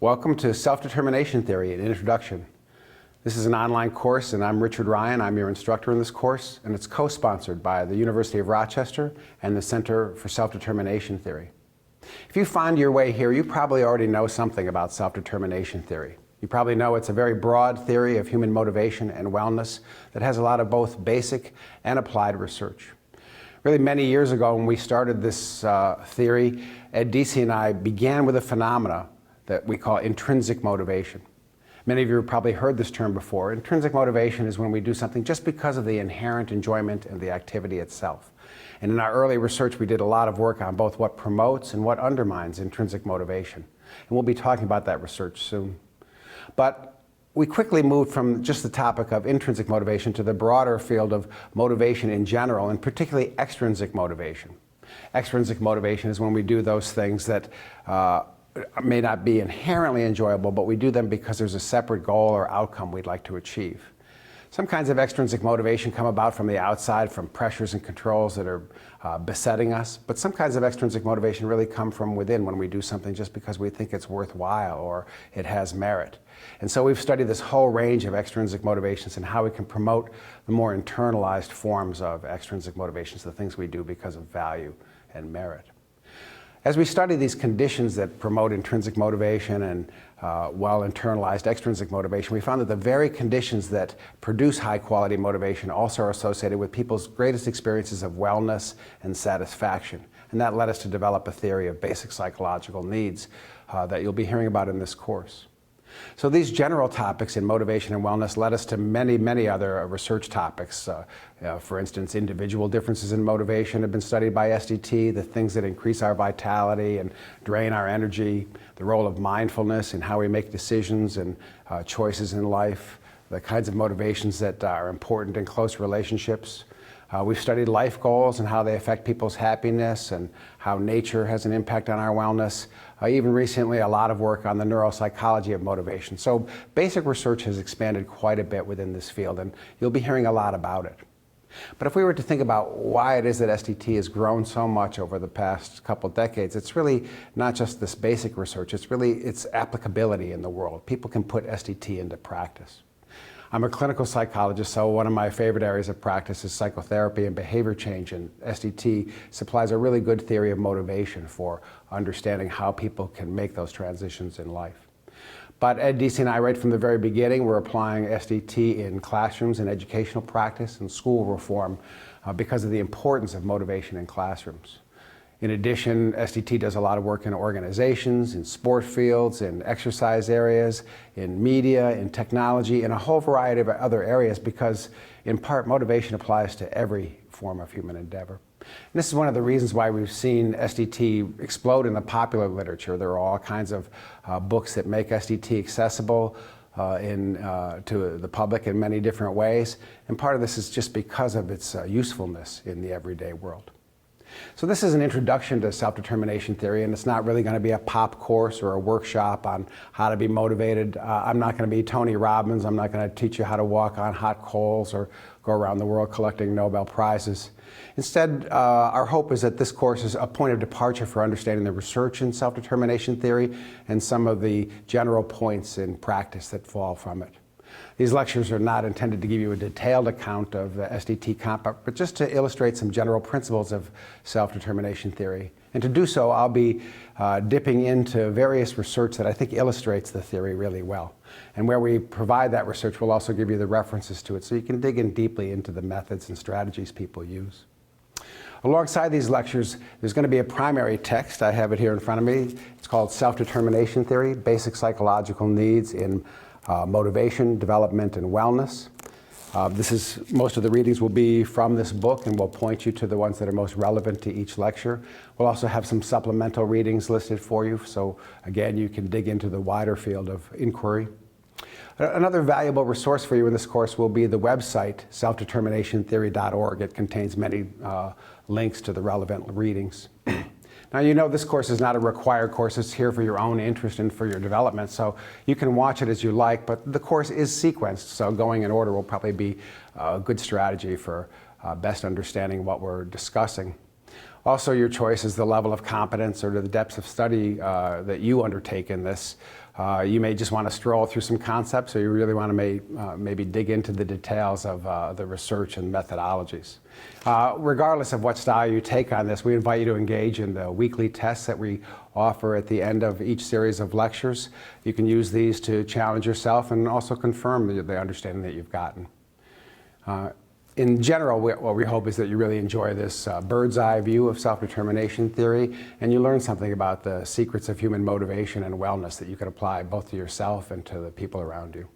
Welcome to Self-Determination Theory, an introduction. This is an online course, and I'm Richard Ryan. I'm your instructor in this course, and it's co-sponsored by the University of Rochester and the Center for Self-Determination Theory. If you find your way here, you probably already know something about self-determination theory. You probably know it's a very broad theory of human motivation and wellness that has a lot of both basic and applied research. Really, many years ago when we started this theory, Ed Deasy and I began with a phenomena that we call intrinsic motivation. Many of you have probably heard this term before. Intrinsic motivation is when we do something just because of the inherent enjoyment and the activity itself. And in our early research, we did a lot of work on both what promotes and what undermines intrinsic motivation. And we'll be talking about that research soon. But we quickly moved from just the topic of intrinsic motivation to the broader field of motivation in general, and particularly extrinsic motivation. Extrinsic motivation is when we do those things that may not be inherently enjoyable, but we do them because there's a separate goal or outcome we'd like to achieve. Some kinds of extrinsic motivation come about from the outside, from pressures and controls that are besetting us, but some kinds of extrinsic motivation really come from within when we do something just because we think it's worthwhile or it has merit. And so we've studied this whole range of extrinsic motivations and how we can promote the more internalized forms of extrinsic motivations, the things we do because of value and merit. As we study these conditions that promote intrinsic motivation and well-internalized extrinsic motivation, we found that the very conditions that produce high-quality motivation also are associated with people's greatest experiences of wellness and satisfaction. And that led us to develop a theory of basic psychological needs that you'll be hearing about in this course. So these general topics in motivation and wellness led us to many, many other research topics. For instance, individual differences in motivation have been studied by SDT, the things that increase our vitality and drain our energy, the role of mindfulness in how we make decisions and choices in life, the kinds of motivations that are important in close relationships. We've studied life goals and how they affect people's happiness and how nature has an impact on our wellness. Even recently, a lot of work on the neuropsychology of motivation. So basic research has expanded quite a bit within this field, and you'll be hearing a lot about it. But if we were to think about why it is that SDT has grown so much over the past couple decades, it's really not just this basic research, it's really its applicability in the world. People can put SDT into practice. I'm a clinical psychologist, so one of my favorite areas of practice is psychotherapy and behavior change, and SDT supplies a really good theory of motivation for understanding how people can make those transitions in life. But Ed Deasy and I, right from the very beginning, were applying SDT in classrooms and educational practice and school reform because of the importance of motivation in classrooms. In addition, SDT does a lot of work in organizations, in sport fields, in exercise areas, in media, in technology, in a whole variety of other areas because, in part, motivation applies to every form of human endeavor. And this is one of the reasons why we've seen SDT explode in the popular literature. There are all kinds of books that make SDT accessible to the public in many different ways. And part of this is just because of its usefulness in the everyday world. So this is an introduction to self-determination theory, and it's not really going to be a pop course or a workshop on how to be motivated. I'm not going to be Tony Robbins. I'm not going to teach you how to walk on hot coals or go around the world collecting Nobel Prizes. Instead, our hope is that this course is a point of departure for understanding the research in self-determination theory and some of the general points in practice that fall from it. These lectures are not intended to give you a detailed account of the SDT concept, but just to illustrate some general principles of self-determination theory. And to do so, I'll be dipping into various research that I think illustrates the theory really well. And where we provide that research, we'll also give you the references to it so you can dig in deeply into the methods and strategies people use. Alongside these lectures, there's going to be a primary text. I have it here in front of me. It's called Self-Determination Theory, Basic Psychological Needs in Motivation, Development, and Wellness. Most of the readings will be from this book, and we'll point you to the ones that are most relevant to each lecture. We'll also have some supplemental readings listed for you, so again, you can dig into the wider field of inquiry. Another valuable resource for you in this course will be the website, selfdeterminationtheory.org. It contains many links to the relevant readings. Now, you know this course is not a required course. It's here for your own interest and for your development, so you can watch it as you like, but the course is sequenced, so going in order will probably be a good strategy for best understanding what we're discussing. Also, your choice is the level of competence or the depths of study that you undertake in this. You may just want to stroll through some concepts, or you really want to maybe dig into the details of the research and methodologies. Regardless of what style you take on this, we invite you to engage in the weekly tests that we offer at the end of each series of lectures. You can use these to challenge yourself and also confirm the understanding that you've gotten. In general, what we hope is that you really enjoy this bird's eye view of self-determination theory, and you learn something about the secrets of human motivation and wellness that you can apply both to yourself and to the people around you.